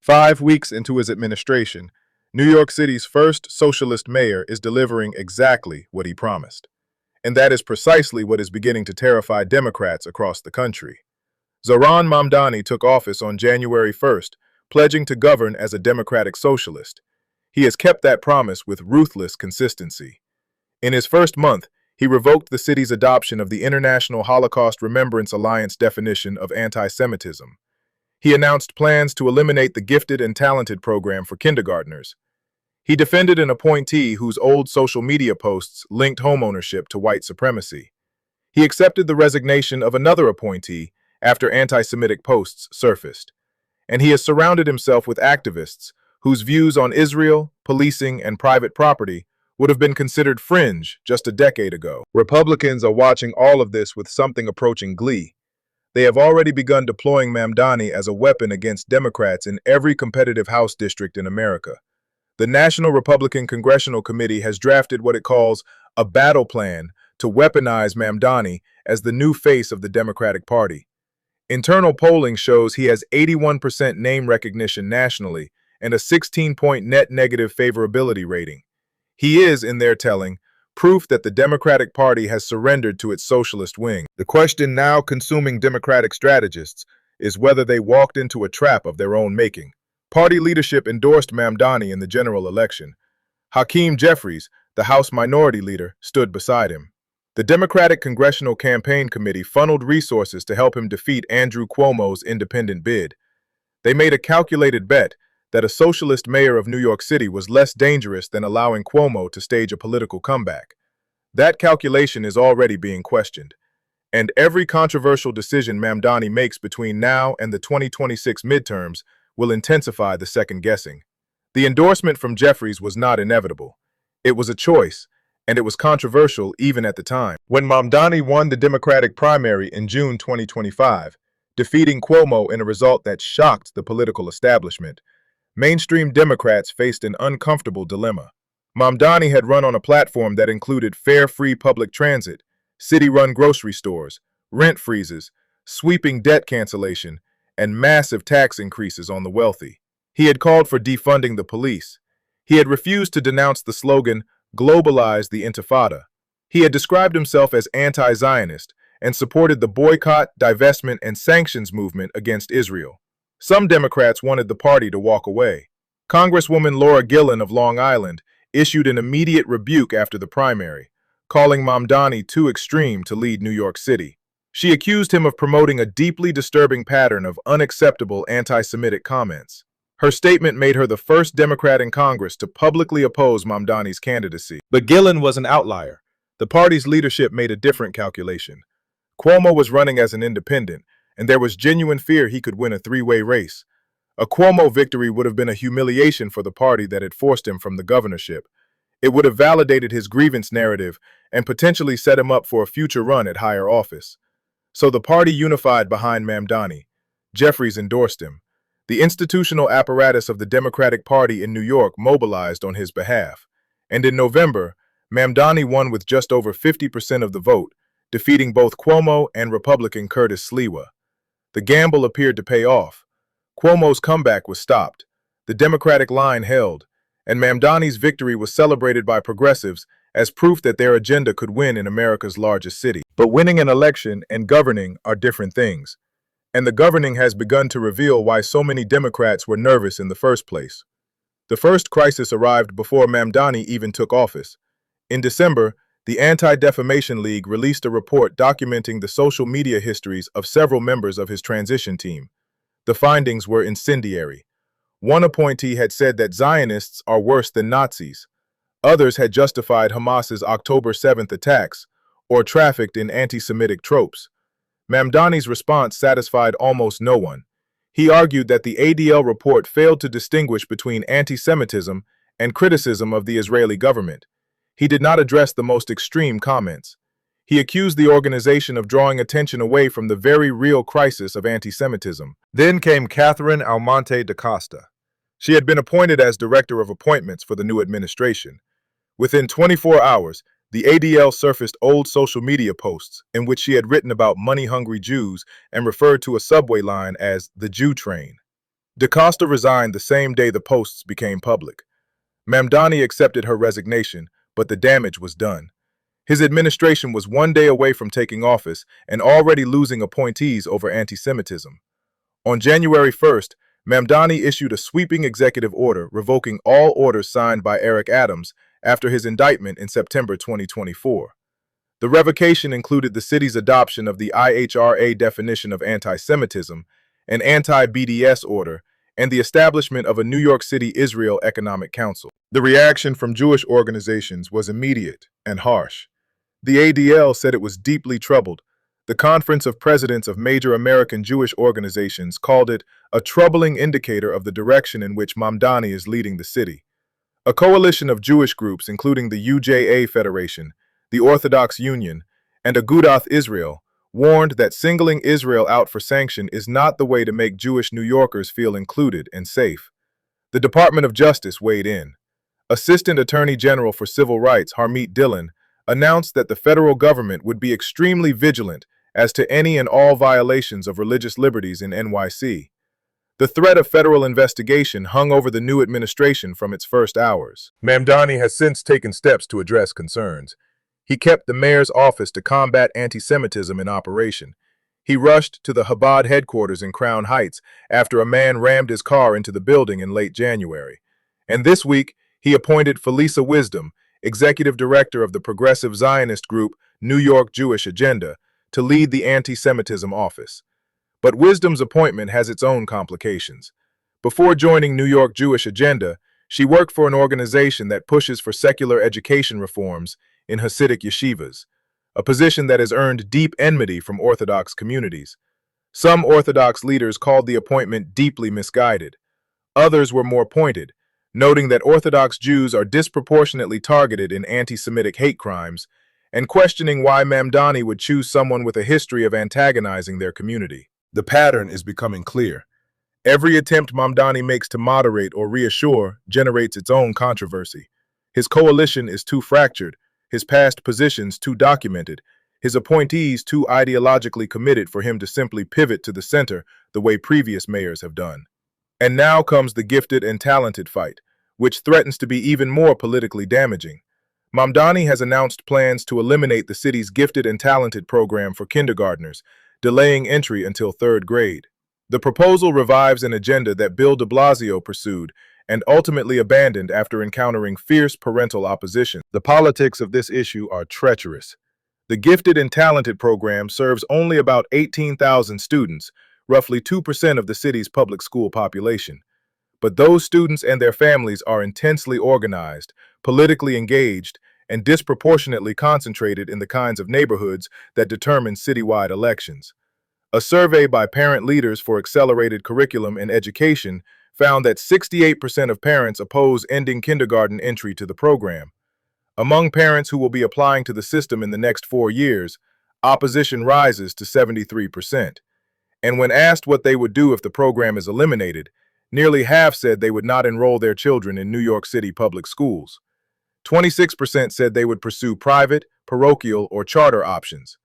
5 weeks into his administration, New York City's first socialist mayor is delivering exactly what he promised. And that is precisely what is beginning to terrify Democrats across the country. Zohran Mamdani took office on January 1st, pledging to govern as a democratic socialist. He has kept that promise with ruthless consistency. In his first month, he revoked the city's adoption of the International Holocaust Remembrance Alliance definition of anti-Semitism. He announced plans to eliminate the Gifted and Talented program for kindergartners. He defended an appointee whose old social media posts linked homeownership to white supremacy. He accepted the resignation of another appointee after anti-Semitic posts surfaced. And he has surrounded himself with activists whose views on Israel, policing, and private property would have been considered fringe just a decade ago. Republicans are watching all of this with something approaching glee. They have already begun deploying Mamdani as a weapon against Democrats in every competitive House district in America. The National Republican Congressional Committee has drafted what it calls a battle plan to weaponize Mamdani as the new face of the Democratic Party. Internal polling shows he has 81% name recognition nationally and a 16-point net negative favorability rating. He is, in their telling, proof that the Democratic Party has surrendered to its socialist wing. The question now consuming Democratic strategists is whether they walked into a trap of their own making. Party leadership endorsed Mamdani in the general election. Hakeem Jeffries, the House Minority Leader, stood beside him. The Democratic Congressional Campaign Committee funneled resources to help him defeat Andrew Cuomo's independent bid. They made a calculated bet that a socialist mayor of New York City was less dangerous than allowing Cuomo to stage a political comeback. That calculation is already being questioned, and every controversial decision Mamdani makes between now and the 2026 midterms will intensify the second-guessing. The endorsement from Jeffries was not inevitable. It was a choice, and it was controversial even at the time. When Mamdani won the Democratic primary in June 2025, defeating Cuomo in a result that shocked the political establishment, mainstream Democrats faced an uncomfortable dilemma. Mamdani had run on a platform that included fare-free public transit, city-run grocery stores, rent freezes, sweeping debt cancellation, and massive tax increases on the wealthy. He had called for defunding the police. He had refused to denounce the slogan, "Globalize the Intifada." He had described himself as anti-Zionist and supported the boycott, divestment, and sanctions movement against Israel. Some Democrats wanted the party to walk away. Congresswoman Laura Gillen of Long Island issued an immediate rebuke after the primary, calling Mamdani too extreme to lead New York City. She accused him of promoting a deeply disturbing pattern of unacceptable anti-Semitic comments. Her statement made her the first Democrat in Congress to publicly oppose Mamdani's candidacy. But Gillen was an outlier. The party's leadership made a different calculation. Cuomo was running as an independent, and there was genuine fear he could win a three-way race. A Cuomo victory would have been a humiliation for the party that had forced him from the governorship. It would have validated his grievance narrative and potentially set him up for a future run at higher office. So the party unified behind Mamdani. Jeffries endorsed him. The institutional apparatus of the Democratic Party in New York mobilized on his behalf. And in November, Mamdani won with just over 50% of the vote, defeating both Cuomo and Republican Curtis Sliwa. The gamble appeared to pay off. Cuomo's comeback was stopped. The Democratic line held, and Mamdani's victory was celebrated by progressives as proof that their agenda could win in America's largest city. But winning an election and governing are different things. And the governing has begun to reveal why so many Democrats were nervous in the first place. The first crisis arrived before Mamdani even took office. In December, the Anti-Defamation League released a report documenting the social media histories of several members of his transition team. The findings were incendiary. One appointee had said that Zionists are worse than Nazis. Others had justified Hamas's October 7th attacks or trafficked in anti-Semitic tropes. Mamdani's response satisfied almost no one. He argued that the ADL report failed to distinguish between anti-Semitism and criticism of the Israeli government. He did not address the most extreme comments. He accused the organization of drawing attention away from the very real crisis of anti-Semitism. Then came Catherine Almonte da Costa. She had been appointed as director of appointments for the new administration. Within 24 hours, the ADL surfaced old social media posts in which she had written about money-hungry Jews and referred to a subway line as the Jew train. DaCosta resigned the same day the posts became public. Mamdani accepted her resignation, but the damage was done. His administration was one day away from taking office and already losing appointees over anti-Semitism. On January 1st, Mamdani issued a sweeping executive order revoking all orders signed by Eric Adams after his indictment in September 2024. The revocation included the city's adoption of the IHRA definition of anti-Semitism, an anti-BDS order, and the establishment of a New York City Israel Economic Council. The reaction from Jewish organizations was immediate and harsh. The ADL said it was deeply troubled. The Conference of Presidents of Major American Jewish Organizations called it a troubling indicator of the direction in which Mamdani is leading the city. A coalition of Jewish groups, including the UJA Federation, the Orthodox Union, and Agudath Israel, warned that singling Israel out for sanction is not the way to make Jewish New Yorkers feel included and safe. The Department of Justice weighed in. Assistant Attorney General for Civil Rights Harmeet Dillon announced that the federal government would be extremely vigilant as to any and all violations of religious liberties in NYC. The threat of federal investigation hung over the new administration from its first hours. Mamdani has since taken steps to address concerns. He kept the mayor's office to combat anti-Semitism in operation. He rushed to the Chabad headquarters in Crown Heights after a man rammed his car into the building in late January. And this week, he appointed Felisa Wisdom, executive director of the progressive Zionist group New York Jewish Agenda, to lead the anti-Semitism office. But Wisdom's appointment has its own complications. Before joining New York Jewish Agenda, she worked for an organization that pushes for secular education reforms in Hasidic yeshivas, a position that has earned deep enmity from Orthodox communities. Some Orthodox leaders called the appointment deeply misguided. Others were more pointed, noting that Orthodox Jews are disproportionately targeted in anti-Semitic hate crimes, and questioning why Mamdani would choose someone with a history of antagonizing their community. The pattern is becoming clear. Every attempt Mamdani makes to moderate or reassure generates its own controversy. His coalition is too fractured, his past positions too documented, his appointees too ideologically committed for him to simply pivot to the center the way previous mayors have done. And now comes the gifted and talented fight, which threatens to be even more politically damaging. Mamdani has announced plans to eliminate the city's gifted and talented program for kindergartners, delaying entry until third grade. The proposal revives an agenda that Bill de Blasio pursued and ultimately abandoned after encountering fierce parental opposition. The politics of this issue are treacherous. The Gifted and Talented program serves only about 18,000 students, roughly 2% of the city's public school population. But those students and their families are intensely organized, politically engaged, and disproportionately concentrated in the kinds of neighborhoods that determine citywide elections. A survey by Parent Leaders for Accelerated Curriculum and Education found that 68% of parents oppose ending kindergarten entry to the program. Among parents who will be applying to the system in the next 4 years, opposition rises to 73%. And when asked what they would do if the program is eliminated, nearly half said they would not enroll their children in New York City public schools. 26% said they would pursue private, parochial, or charter options.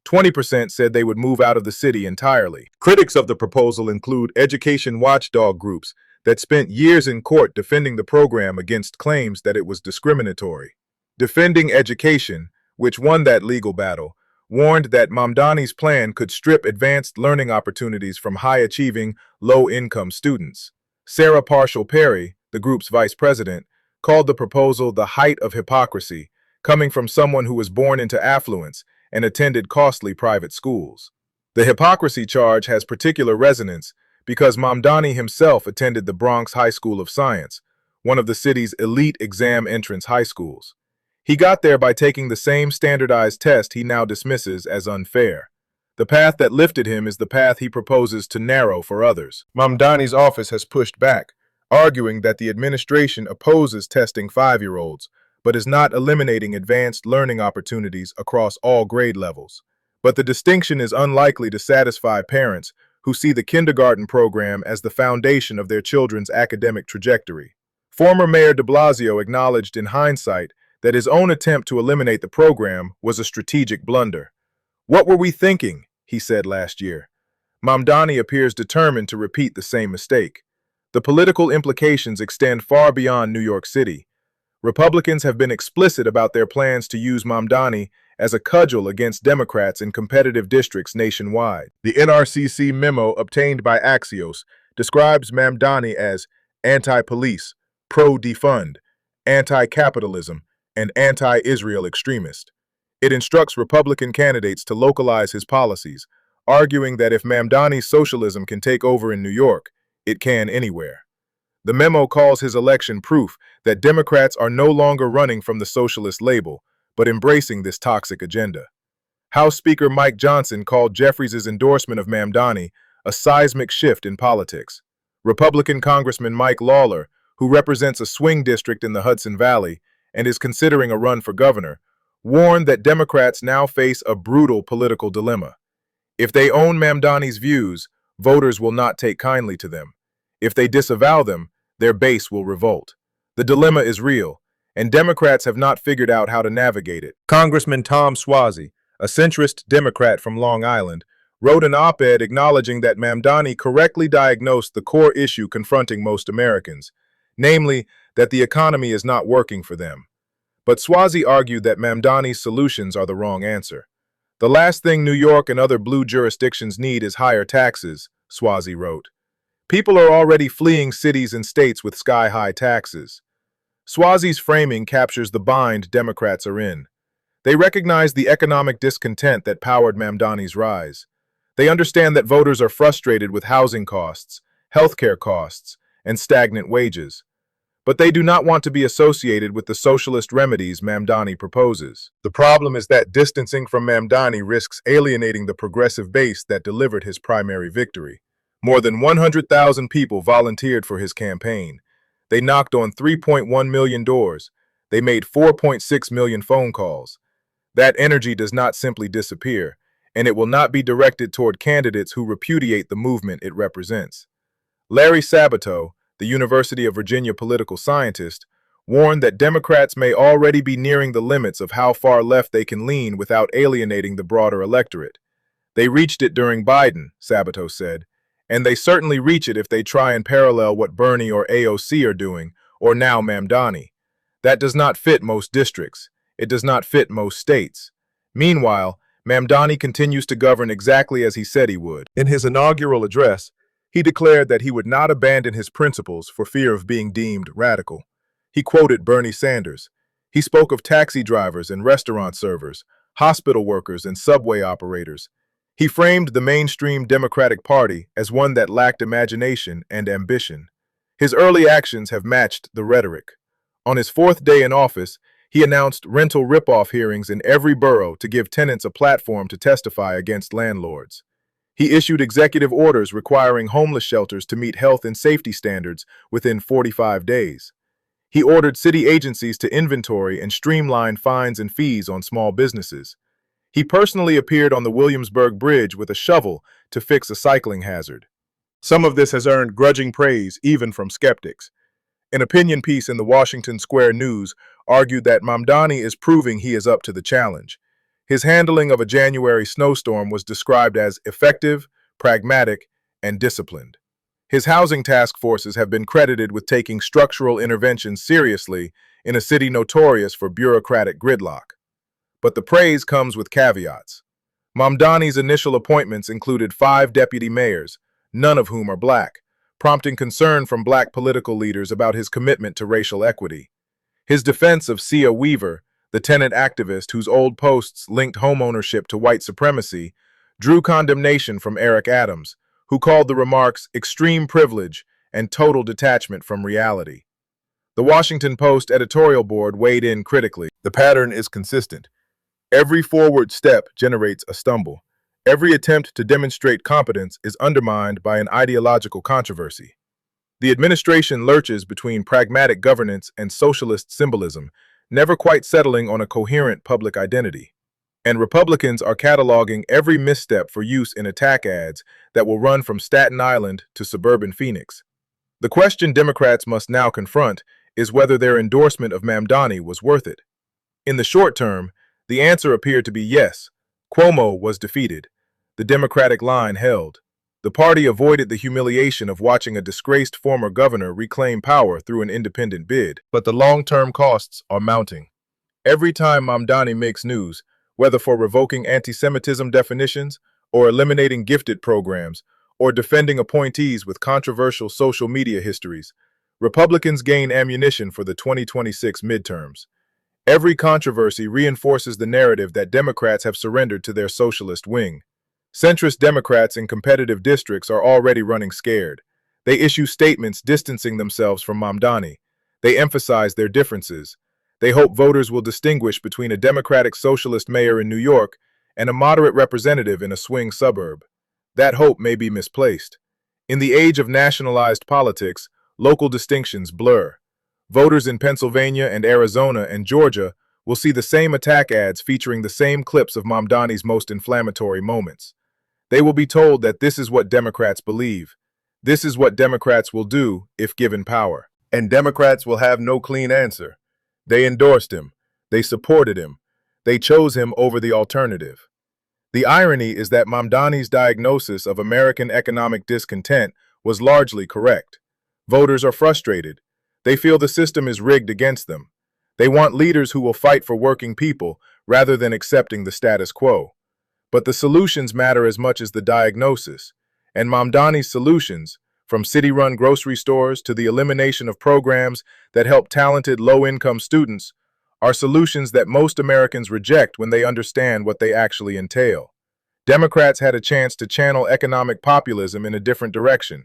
20% said they would move out of the city entirely. Critics of the proposal include education watchdog groups that spent years in court defending the program against claims that it was discriminatory. Defending Education, which won that legal battle, warned that Mamdani's plan could strip advanced learning opportunities from high-achieving, low-income students. Sarah Parshall-Perry, the group's vice president, called the proposal the height of hypocrisy, coming from someone who was born into affluence and attended costly private schools. The hypocrisy charge has particular resonance because Mamdani himself attended the Bronx High School of Science, one of the city's elite exam entrance high schools. He got there by taking the same standardized test he now dismisses as unfair. The path that lifted him is the path he proposes to narrow for others. Mamdani's office has pushed back, arguing that the administration opposes testing 5-year-olds, but is not eliminating advanced learning opportunities across all grade levels. But the distinction is unlikely to satisfy parents who see the kindergarten program as the foundation of their children's academic trajectory. Former Mayor de Blasio acknowledged in hindsight that his own attempt to eliminate the program was a strategic blunder. "What were we thinking?" he said last year. Mamdani appears determined to repeat the same mistake. The political implications extend far beyond New York City. Republicans have been explicit about their plans to use Mamdani as a cudgel against Democrats in competitive districts nationwide. The NRCC memo obtained by Axios describes Mamdani as anti-police, pro-defund, anti-capitalism, and anti-Israel extremist. It instructs Republican candidates to localize his policies, arguing that if Mamdani's socialism can take over in New York, it can anywhere. The memo calls his election proof that Democrats are no longer running from the socialist label, but embracing this toxic agenda. House Speaker Mike Johnson called Jeffries' endorsement of Mamdani a seismic shift in politics. Republican Congressman Mike Lawler, who represents a swing district in the Hudson Valley and is considering a run for governor, warned that Democrats now face a brutal political dilemma. If they own Mamdani's views, voters will not take kindly to them. If they disavow them, their base will revolt. The dilemma is real, and Democrats have not figured out how to navigate it. Congressman Tom Suozzi, a centrist Democrat from Long Island, wrote an op-ed acknowledging that Mamdani correctly diagnosed the core issue confronting most Americans, namely that the economy is not working for them. But Suozzi argued that Mamdani's solutions are the wrong answer. The last thing New York and other blue jurisdictions need is higher taxes, Suozzi wrote. People are already fleeing cities and states with sky-high taxes. Suozzi's framing captures the bind Democrats are in. They recognize the economic discontent that powered Mamdani's rise. They understand that voters are frustrated with housing costs, healthcare costs, and stagnant wages. But they do not want to be associated with the socialist remedies Mamdani proposes. The problem is that distancing from Mamdani risks alienating the progressive base that delivered his primary victory. More than 100,000 people volunteered for his campaign. They knocked on 3.1 million doors. They made 4.6 million phone calls. That energy does not simply disappear, and it will not be directed toward candidates who repudiate the movement it represents. Larry Sabato, the University of Virginia political scientist, warned that Democrats may already be nearing the limits of how far left they can lean without alienating the broader electorate. They reached it during Biden, Sabato said, and they certainly reach it if they try and parallel what Bernie or AOC are doing, or now Mamdani. That does not fit most districts. It does not fit most states. Meanwhile, Mamdani continues to govern exactly as he said he would. In his inaugural address, he declared that he would not abandon his principles for fear of being deemed radical. He quoted Bernie Sanders. He spoke of taxi drivers and restaurant servers, hospital workers and subway operators. He framed the mainstream Democratic Party as one that lacked imagination and ambition. His early actions have matched the rhetoric. On his fourth day in office, he announced rental rip-off hearings in every borough to give tenants a platform to testify against landlords. He issued executive orders requiring homeless shelters to meet health and safety standards within 45 days. He ordered city agencies to inventory and streamline fines and fees on small businesses. He personally appeared on the Williamsburg Bridge with a shovel to fix a cycling hazard. Some of this has earned grudging praise even from skeptics. An opinion piece in the Washington Square News argued that Mamdani is proving he is up to the challenge. His handling of a January snowstorm was described as effective, pragmatic, and disciplined. His housing task forces have been credited with taking structural interventions seriously in a city notorious for bureaucratic gridlock. But the praise comes with caveats. Mamdani's initial appointments included 5 deputy mayors, none of whom are black, prompting concern from black political leaders about his commitment to racial equity. His defense of Sia Weaver, the tenant activist whose old posts linked homeownership to white supremacy, drew condemnation from Eric Adams, who called the remarks extreme privilege and total detachment from reality. The Washington Post editorial board weighed in critically. The pattern is consistent. Every forward step generates a stumble. Every attempt to demonstrate competence is undermined by an ideological controversy. The administration lurches between pragmatic governance and socialist symbolism, never quite settling on a coherent public identity. And Republicans are cataloging every misstep for use in attack ads that will run from Staten Island to suburban Phoenix. The question Democrats must now confront is whether their endorsement of Mamdani was worth it. In the short term, the answer appeared to be yes. Cuomo was defeated. The Democratic line held. The party avoided the humiliation of watching a disgraced former governor reclaim power through an independent bid, but the long-term costs are mounting. Every time Mamdani makes news, whether for revoking anti-Semitism definitions, or eliminating gifted programs, or defending appointees with controversial social media histories, Republicans gain ammunition for the 2026 midterms. Every controversy reinforces the narrative that Democrats have surrendered to their socialist wing. Centrist Democrats in competitive districts are already running scared. They issue statements distancing themselves from Mamdani. They emphasize their differences. They hope voters will distinguish between a Democratic socialist mayor in New York and a moderate representative in a swing suburb. That hope may be misplaced. In the age of nationalized politics, local distinctions blur. Voters in Pennsylvania and Arizona and Georgia will see the same attack ads featuring the same clips of Mamdani's most inflammatory moments. They will be told that this is what Democrats believe. This is what Democrats will do if given power. And Democrats will have no clean answer. They endorsed him. They supported him. They chose him over the alternative. The irony is that Mamdani's diagnosis of American economic discontent was largely correct. Voters are frustrated. They feel the system is rigged against them. They want leaders who will fight for working people rather than accepting the status quo. But the solutions matter as much as the diagnosis. And Mamdani's solutions, from city-run grocery stores to the elimination of programs that help talented low-income students, are solutions that most Americans reject when they understand what they actually entail. Democrats had a chance to channel economic populism in a different direction.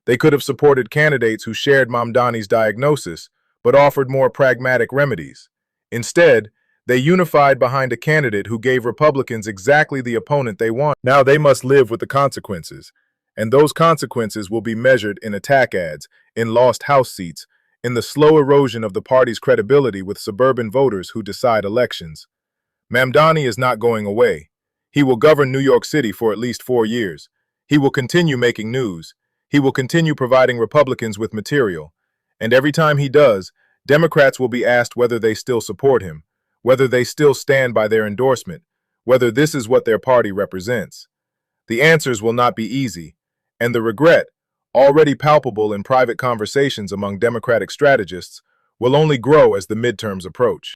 They could have supported candidates who shared Mamdani's diagnosis, but offered more pragmatic remedies. Instead, they unified behind a candidate who gave Republicans exactly the opponent they want. Now they must live with the consequences, and those consequences will be measured in attack ads, in lost House seats, in the slow erosion of the party's credibility with suburban voters who decide elections. Mamdani is not going away. He will govern New York City for at least 4 years. He will continue making news. He will continue providing Republicans with material. And every time he does, Democrats will be asked whether they still support him, whether they still stand by their endorsement, whether this is what their party represents. The answers will not be easy, and the regret, already palpable in private conversations among Democratic strategists, will only grow as the midterms approach.